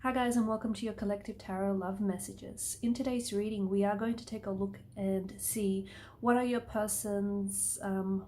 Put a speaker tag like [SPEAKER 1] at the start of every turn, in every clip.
[SPEAKER 1] Hi guys, and welcome to your collective tarot love messages. In today's reading, we are going to take a look and see what are your person's,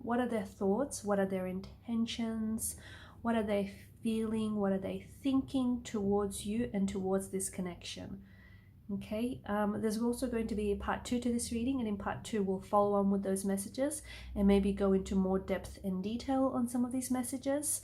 [SPEAKER 1] what are their thoughts, what are their intentions, what are they feeling, what are they thinking towards you and towards this connection. Okay, there's also going to be a part 2 to this reading, and in part 2 we'll follow on with those messages and maybe go into more depth and detail on some of these messages.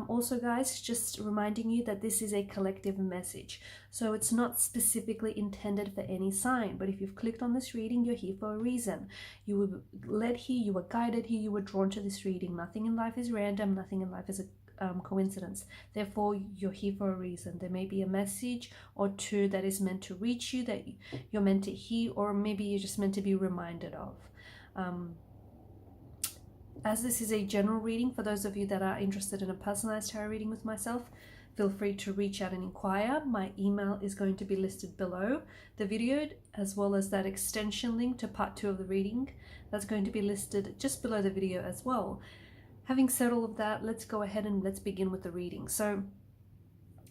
[SPEAKER 1] Also guys, just reminding you that this is a collective message, so it's not specifically intended for any sign, but if you've clicked on this reading, you're here for a reason. You were led here, you were guided here, you were drawn to this reading. Nothing in life is random, nothing in life is a coincidence. Therefore, you're here for a reason. There may be a message or two that is meant to reach you, that you're meant to hear, or maybe you're just meant to be reminded of. As this is a general reading, for those of you that are interested in a personalized tarot reading with myself, feel free to reach out and inquire. My email is going to be listed below the video, as well as that extension link to part 2 of the reading. That's going to be listed just below the video as well. Having said all of that, let's go ahead and let's begin with the reading. So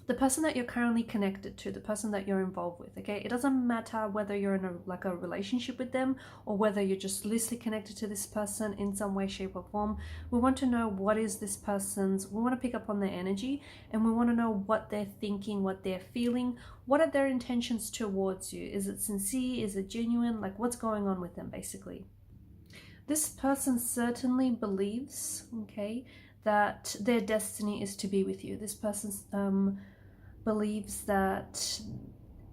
[SPEAKER 1] the person that you're currently connected to, the person that you're involved with, okay, it doesn't matter whether you're in a relationship with them or whether you're just loosely connected to this person in some way, shape or form. We want to know what is this person's, we want to pick up on their energy, and we want to know what they're thinking, what they're feeling, what are their intentions towards you. Is it sincere? Is it genuine? Like, what's going on with them basically? This person certainly believes, okay, that their destiny is to be with you. This person believes that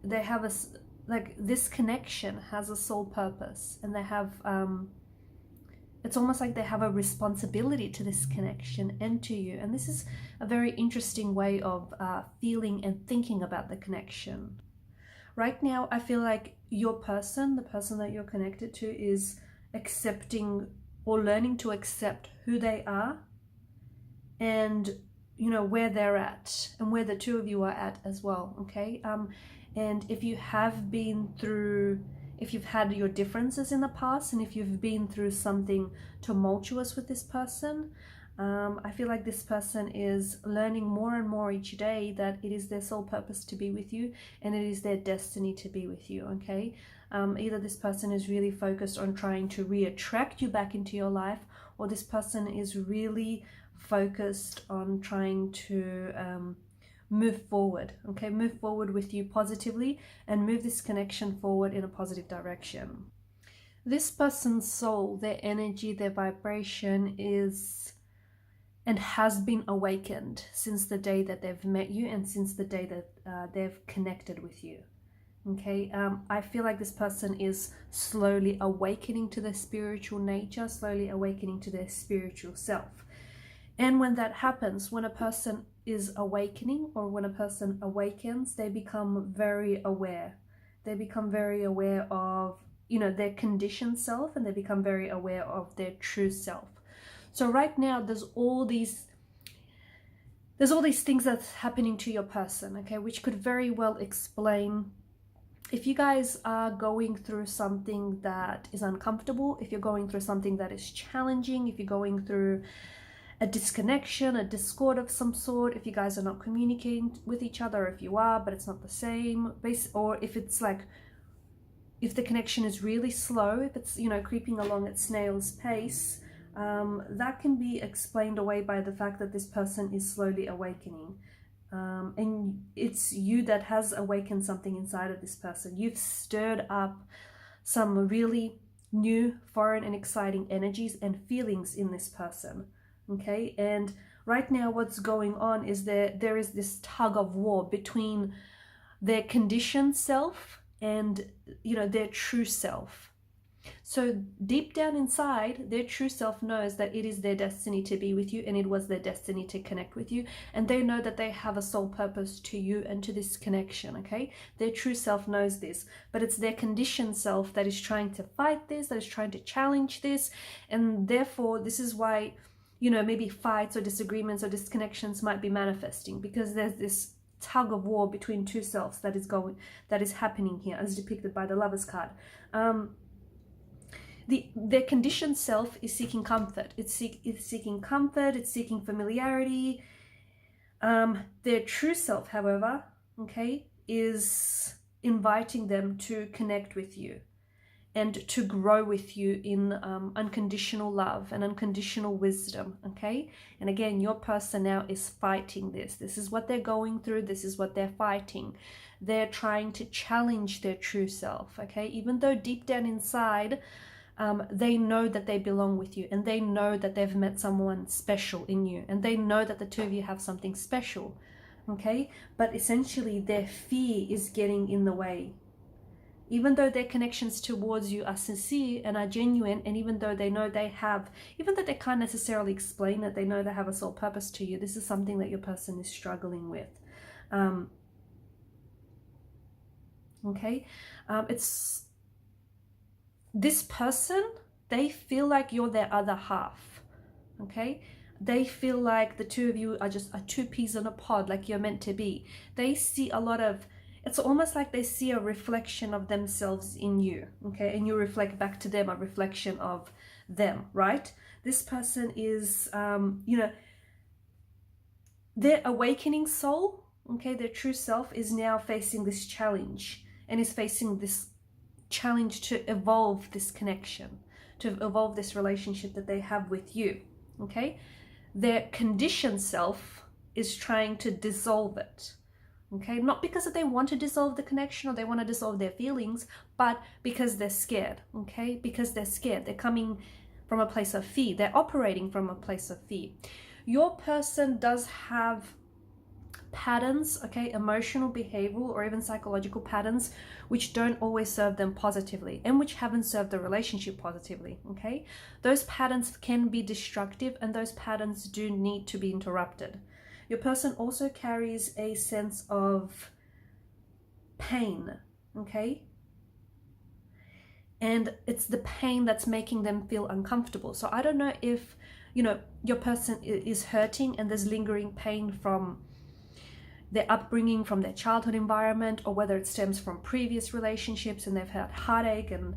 [SPEAKER 1] they have a, like, this connection has a sole purpose, and they have, it's almost like they have a responsibility to this connection and to you. And this is a very interesting way of feeling and thinking about the connection. Right now, I feel like your person, the person that you're connected to, is accepting or learning to accept who they are, and you know where they're at and where the two of you are at as well. Okay, and if you have been through, if you've had your differences in the past, and if you've been through something tumultuous with this person, I feel like this person is learning more and more each day that it is their sole purpose to be with you, and it is their destiny to be with you. Okay, either this person is really focused on trying to re-attract you back into your life, or this person is really focused on trying to move forward. Okay, move forward with you positively and move this connection forward in a positive direction. This person's soul, their energy, their vibration is and has been awakened since the day that they've met you and since the day that they've connected with you. Okay, I feel like this person is slowly awakening to their spiritual nature, slowly awakening to their spiritual self. And when that happens, when a person is awakening, or when a person awakens, they become very aware. They become very aware of, you know, their conditioned self, and they become very aware of their true self. So right now, there's all these things that's happening to your person, okay, which could very well explain if you guys are going through something that is uncomfortable, if you're going through something that is challenging, if you're going through a disconnection, a discord of some sort, if you guys are not communicating with each other, if you are, but it's not the same, or if it's like, if the connection is really slow, if it's, you know, creeping along at snail's pace, that can be explained away by the fact that this person is slowly awakening. And it's you that has awakened something inside of this person. You've stirred up some really new, foreign and exciting energies and feelings in this person. Okay, and right now what's going on is there is this tug of war between their conditioned self and, you know, their true self. So deep down inside, their true self knows that it is their destiny to be with you, and it was their destiny to connect with you, and they know that they have a sole purpose to you and to this connection. Okay, their true self knows this, but it's their conditioned self that is trying to fight this, that is trying to challenge this, and therefore this is why, you know, maybe fights or disagreements or disconnections might be manifesting, because there's this tug of war between two selves that is happening here, as depicted by the Lovers card. Their conditioned self is seeking comfort. It's seeking comfort. It's seeking familiarity. Their true self, however, okay, is inviting them to connect with you and to grow with you in unconditional love and unconditional wisdom, okay? And again, your person now is fighting this. This is what they're going through. This is what they're fighting. They're trying to challenge their true self, okay? Even though deep down inside, they know that they belong with you, and they know that they've met someone special in you, and they know that the two of you have something special, okay? But essentially their fear is getting in the way. Even though their connections towards you are sincere and are genuine, and even though they know they have, even though they can't necessarily explain it, they know they have a soul purpose to you, this is something that your person is struggling with. Okay? It's this person, they feel like you're their other half. Okay? They feel like the two of you are just two peas in a pod, like you're meant to be. They see a lot of, it's almost like they see a reflection of themselves in you, okay? And you reflect back to them a reflection of them, right? This person is, you know, their awakening soul, okay, their true self is now facing this challenge, and is facing this challenge to evolve this connection, to evolve this relationship that they have with you, okay? Their conditioned self is trying to dissolve it. Okay, not because they want to dissolve the connection or they want to dissolve their feelings, but because they're scared, okay? Because they're scared. They're coming from a place of fear. They're operating from a place of fear. Your person does have patterns, okay, emotional, behavioral, or even psychological patterns, which don't always serve them positively and which haven't served the relationship positively, okay? Those patterns can be destructive, and those patterns do need to be interrupted. Your person also carries a sense of pain, okay? And it's the pain that's making them feel uncomfortable. So I don't know if, you know, your person is hurting and there's lingering pain from their upbringing, from their childhood environment, or whether it stems from previous relationships and they've had heartache and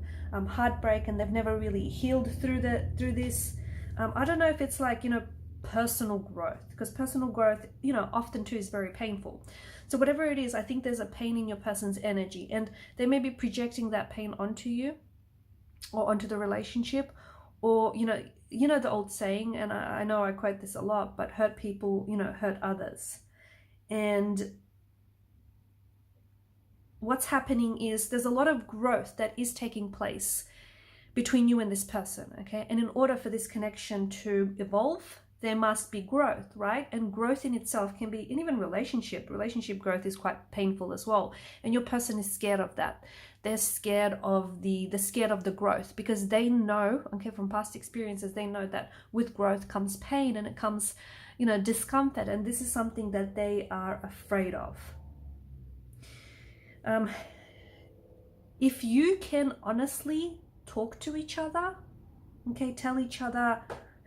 [SPEAKER 1] heartbreak and they've never really healed through this. I don't know if it's like, you know, personal growth, because personal growth, you know, often too is very painful. So whatever it is, I think there's a pain in your person's energy, and they may be projecting that pain onto you or onto the relationship, or you know the old saying, and I know I quote this a lot, but hurt people, you know, hurt others. And what's happening is there's a lot of growth that is taking place between you and this person, okay? And in order for this connection to evolve, there must be growth, right? And growth in itself can be, and even relationship growth is quite painful as well. And your person is scared of that. They're scared of the growth, because they know, okay, from past experiences, they know that with growth comes pain, and it comes, you know, discomfort. And this is something that they are afraid of. If you can honestly talk to each other, okay, tell each other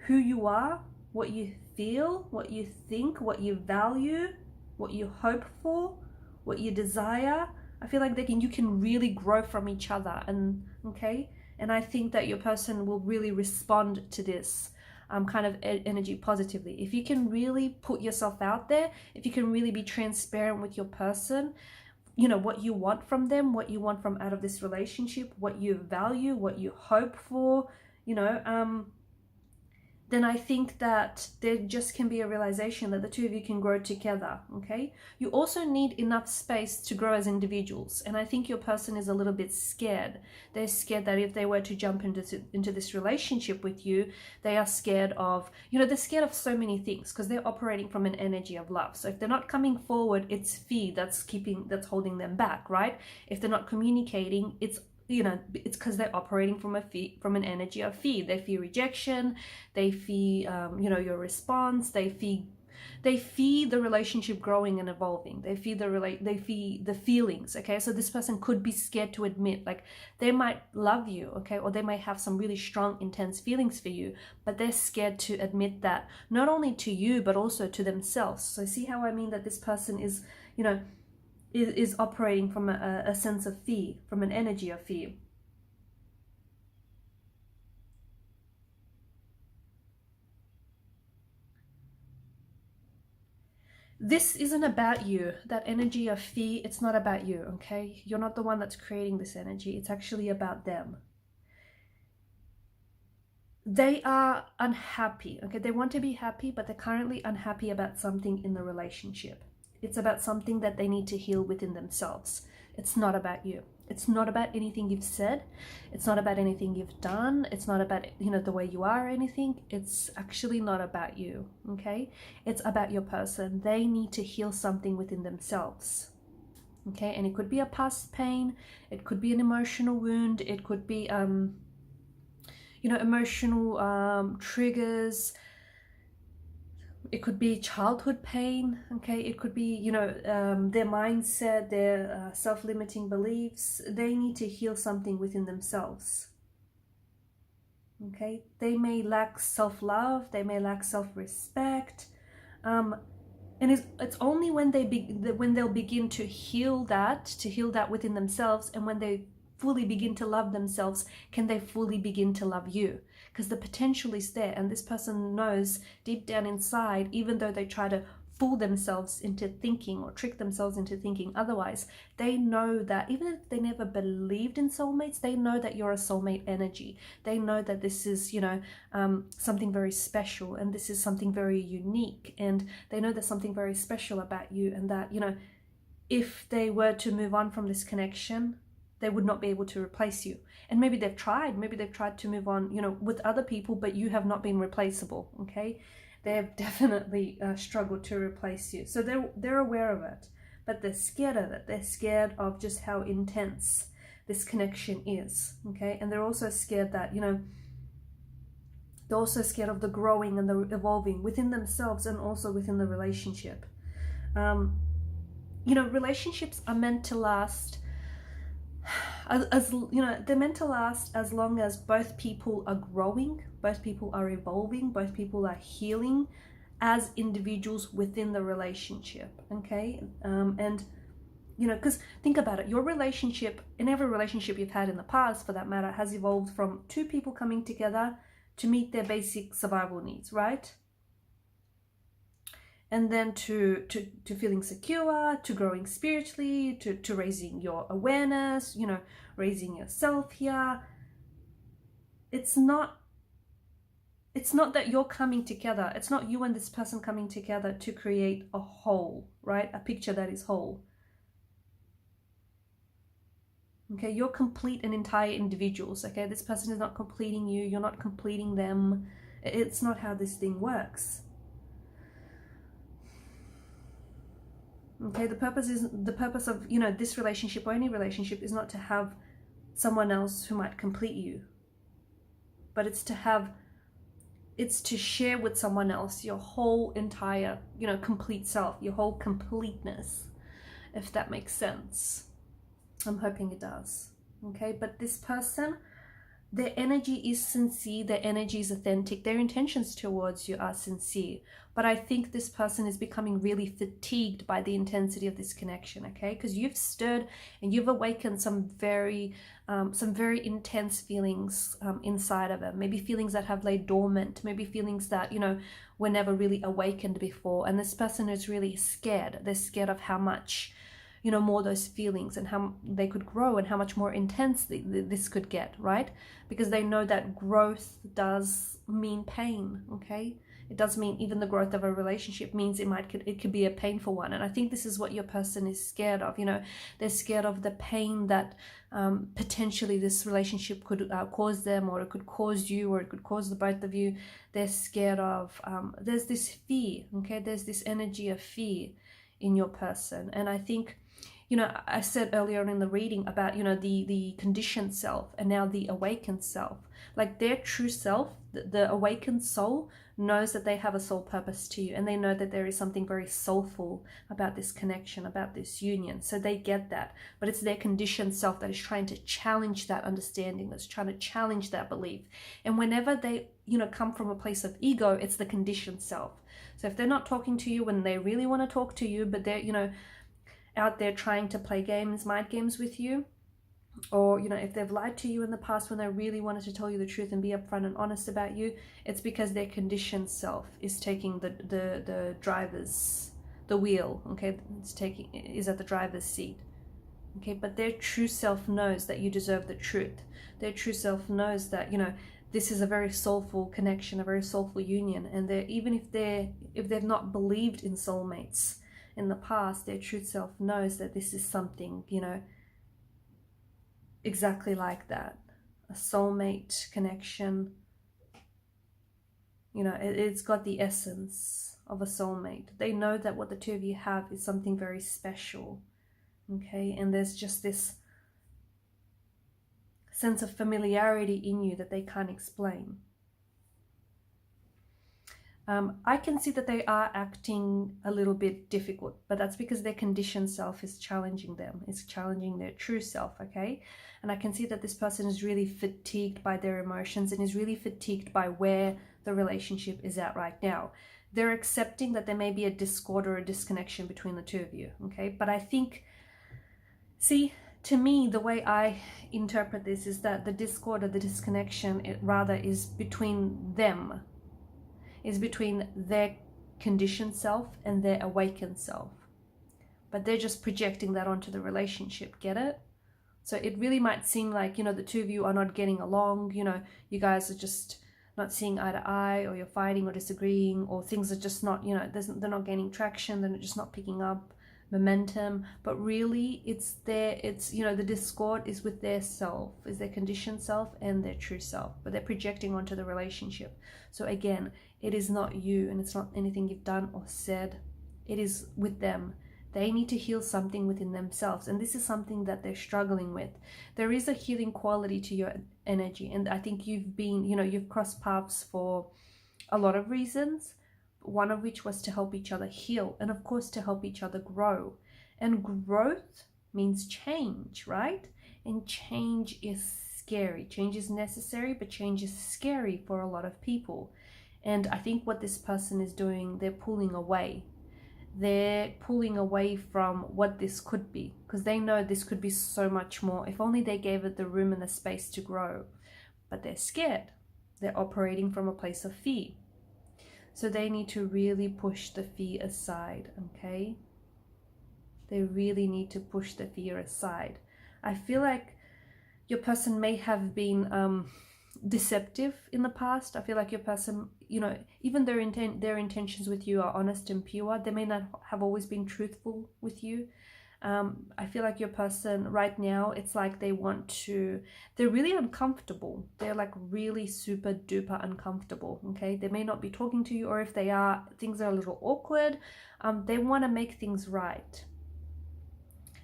[SPEAKER 1] who you are, what you feel, what you think, what you value, what you hope for, what you desire, I feel like you can really grow from each other. And okay, and I think that your person will really respond to this kind of energy positively. If you can really put yourself out there, if you can really be transparent with your person, you know, what you want from them, what you want from out of this relationship, what you value, what you hope for, you know, then I think that there just can be a realization that the two of you can grow together, okay? You also need enough space to grow as individuals. And I think your person is a little bit scared. They're scared that if they were to jump into this relationship with you, they are scared of, you know, they're scared of so many things because they're operating from an energy of love. So if they're not coming forward, it's fear that's holding them back, right? If they're not communicating, it's, you know, it's because they're operating from an energy of fear. They fear rejection, they fear you know, your response, they fear the relationship growing and evolving, they fear the feelings, okay? So this person could be scared to admit, like, they might love you, okay, or they might have some really strong, intense feelings for you, but they're scared to admit that, not only to you but also to themselves. So see how I mean that this person is, you know, is operating from a sense of fear, from an energy of fear. This isn't about you. That energy of fear, it's not about you, okay? You're not the one that's creating this energy. It's actually about them. They are unhappy, okay? They want to be happy, but they're currently unhappy about something in the relationship. It's about something that they need to heal within themselves. It's not about you. It's not about anything you've said. It's not about anything you've done. It's not about, you know, the way you are or anything. It's actually not about you, okay? It's about your person. They need to heal something within themselves, okay? And it could be a past pain. It could be an emotional wound. It could be, you know, emotional triggers. It could be childhood pain, okay? It could be, you know, their mindset, their self-limiting beliefs. They need to heal something within themselves, okay? They may lack self-love. They may lack self-respect. And it's only when they'll begin to heal that within themselves, and when they fully begin to love themselves, can they fully begin to love you. Because the potential is there, and this person knows deep down inside, even though they try to fool themselves into thinking or trick themselves into thinking otherwise, they know that even if they never believed in soulmates, they know that you're a soulmate energy. They know that this is, you know, something very special, and this is something very unique, and they know there's something very special about you, and that, you know, if they were to move on from this connection, they would not be able to replace you. And maybe they've tried to move on, you know, with other people, but you have not been replaceable, okay? They've definitely struggled to replace you. So they're aware of it, but they're scared of it. They're scared of just how intense this connection is, okay? And they're also scared that, you know, they're also scared of the growing and the evolving within themselves and also within the relationship. You know, relationships are meant to last, as you know, they're meant to last as long as both people are growing, both people are evolving, both people are healing as individuals within the relationship, okay? And you know, because think about it, your relationship, in every relationship you've had in the past for that matter, has evolved from two people coming together to meet their basic survival needs, right? And then to feeling secure, to growing spiritually, to raising your awareness, you know, raising yourself here. It's not that you're coming together. It's not you and this person coming together to create a whole, right? A picture that is whole. Okay, you're complete and entire individuals, okay? This person is not completing you. You're not completing them. It's not how this thing works. Okay, the purpose of, you know, this relationship or any relationship is not to have someone else who might complete you, but it's to share with someone else your whole entire, you know, complete self, your whole completeness, if that makes sense. I'm hoping it does. Okay, but this person, their energy is sincere, their energy is authentic, their intentions towards you are sincere. But I think this person is becoming really fatigued by the intensity of this connection, okay? Because you've stirred and you've awakened some very intense feelings inside of them. Maybe feelings that have laid dormant, maybe feelings that, you know, were never really awakened before. And this person is really scared. They're scared of how much, you know, more those feelings and how they could grow and how much more intense this could get, right? Because they know that growth does mean pain, okay? It does mean even the growth of a relationship means it could be a painful one. And I think this is what your person is scared of. You know, they're scared of the pain that potentially this relationship could cause them, or it could cause you, or it could cause the both of you. They're scared of, there's this fear, okay? There's this energy of fear in your person. And I think, you know, I said earlier in the reading about, you know, the conditioned self and now the awakened self. Like their true self, the awakened soul, knows that they have a soul purpose to you, and they know that there is something very soulful about this connection, about this union. So they get that, but it's their conditioned self that is trying to challenge that understanding, that's trying to challenge that belief. And whenever they, you know, come from a place of ego, it's the conditioned self. So if they're not talking to you when they really want to talk to you, but they're, you know, out there trying to play games, mind games with you, or, you know, if they've lied to you in the past when they really wanted to tell you the truth and be upfront and honest about you, it's because their conditioned self is taking the driver's the wheel, okay, is at the driver's seat, okay, but their true self knows that you deserve the truth. Their true self knows that, you know, this is a very soulful connection, a very soulful union, and even if they've not believed in soulmates in the past, their true self knows that this is something, you know, exactly like that, a soulmate connection. You know, it's got the essence of a soulmate. They know that what the two of you have is something very special, okay, and there's just this sense of familiarity in you that they can't explain. I can see that they are acting a little bit difficult, but that's because their conditioned self is challenging them. It's challenging their true self, okay? And I can see that this person is really fatigued by their emotions and is really fatigued by where the relationship is at right now. They're accepting that there may be a discord or a disconnection between the two of you, okay? But I think, see, to me, the way I interpret this is that the discord or the disconnection, it rather is between them, is between their conditioned self and their awakened self. But they're just projecting that onto the relationship, get it? So it really might seem like, you know, the two of you are not getting along, you know, you guys are just not seeing eye to eye, or you're fighting or disagreeing, or things are just not, you know, they're not gaining traction, they're just not picking up momentum. But really it's you know, the discord is with their self, is their conditioned self and their true self, but they're projecting onto the relationship. So again, it is not you, and it's not anything you've done or said. It is with them. They need to heal something within themselves, and this is something that they're struggling with. There is a healing quality to your energy, and I think you've been, you know, you've crossed paths for a lot of reasons, one of which was to help each other heal, and of course to help each other grow. And growth means change, right? And change is scary. Change is necessary, but change is scary for a lot of people. And I think what this person is doing, they're pulling away. They're pulling away from what this could be, because they know this could be so much more if only they gave it the room and the space to grow. But they're scared. They're operating from a place of fear. So they need to really push the fear aside, okay? They really need to push the fear aside. I feel like your person may have been deceptive in the past. I feel like your person, you know, even their intentions with you are honest and pure. They may not have always been truthful with you. I feel like your person right now, it's like they're really uncomfortable. They're like really super duper uncomfortable, okay? They may not be talking to you, or if they are, things are a little awkward. They want to make things right.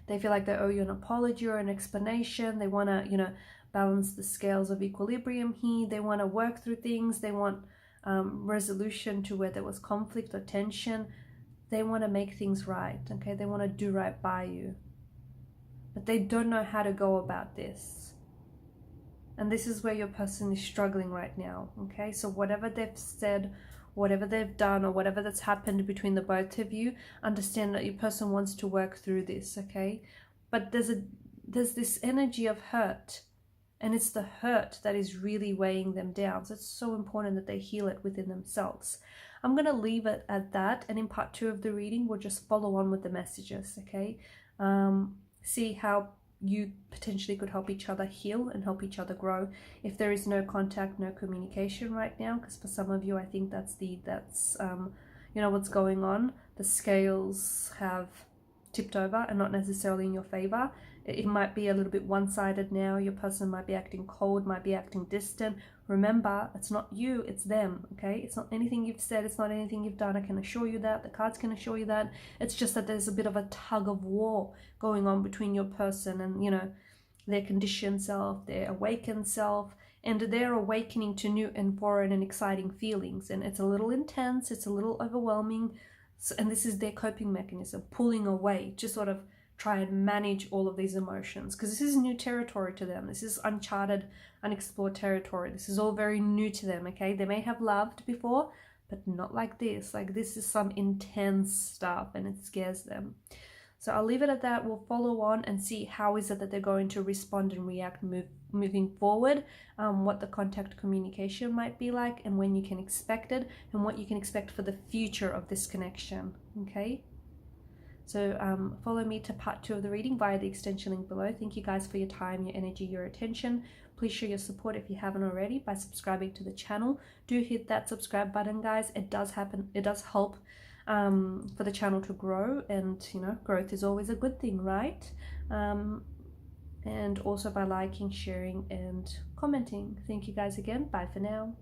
[SPEAKER 1] They feel like they owe you an apology or an explanation. They want to, you know, balance the scales of equilibrium here. They want to work through things. They want resolution to where there was conflict or tension. They want to make things right, okay? They want to do right by you. But they don't know how to go about this. And this is where your person is struggling right now, okay? So whatever they've said, whatever they've done, or whatever that's happened between the both of you, understand that your person wants to work through this, okay? But there's this energy of hurt, and it's the hurt that is really weighing them down. So it's so important that they heal it within themselves. I'm going to leave it at that, and in part 2 of the reading, we'll just follow on with the messages, okay? See how you potentially could help each other heal and help each other grow. If there is no contact, no communication right now, because for some of you, I think that's you know, what's going on. The scales have tipped over and not necessarily in your favor. It might be a little bit one-sided now. Your person might be acting cold, might be acting distant. Remember, it's not you, it's them, okay? It's not anything you've said, it's not anything you've done. I can assure you that. The cards can assure you that. It's just that there's a bit of a tug of war going on between your person and, you know, their conditioned self, their awakened self, and they're awakening to new and foreign and exciting feelings. And it's a little intense, it's a little overwhelming. And this is their coping mechanism, pulling away to sort of try and manage all of these emotions, because this is new territory to them. This is uncharted, unexplored territory. This is all very new to them, okay? They may have loved before, but not like this. Like, this is some intense stuff, and it scares them. So I'll leave it at that. We'll follow on and see how is it that they're going to respond and react moving forward, what the contact communication might be like, and when you can expect it, and what you can expect for the future of this connection, okay? So follow me to part 2 of the reading via the extension link below. Thank you guys for your time, your energy, your attention. Please show your support if you haven't already by subscribing to the channel. Do hit that subscribe button, guys. It does help for the channel to grow, and you know, growth is always a good thing, right? And also by liking, sharing, and commenting. Thank you guys again. Bye for now.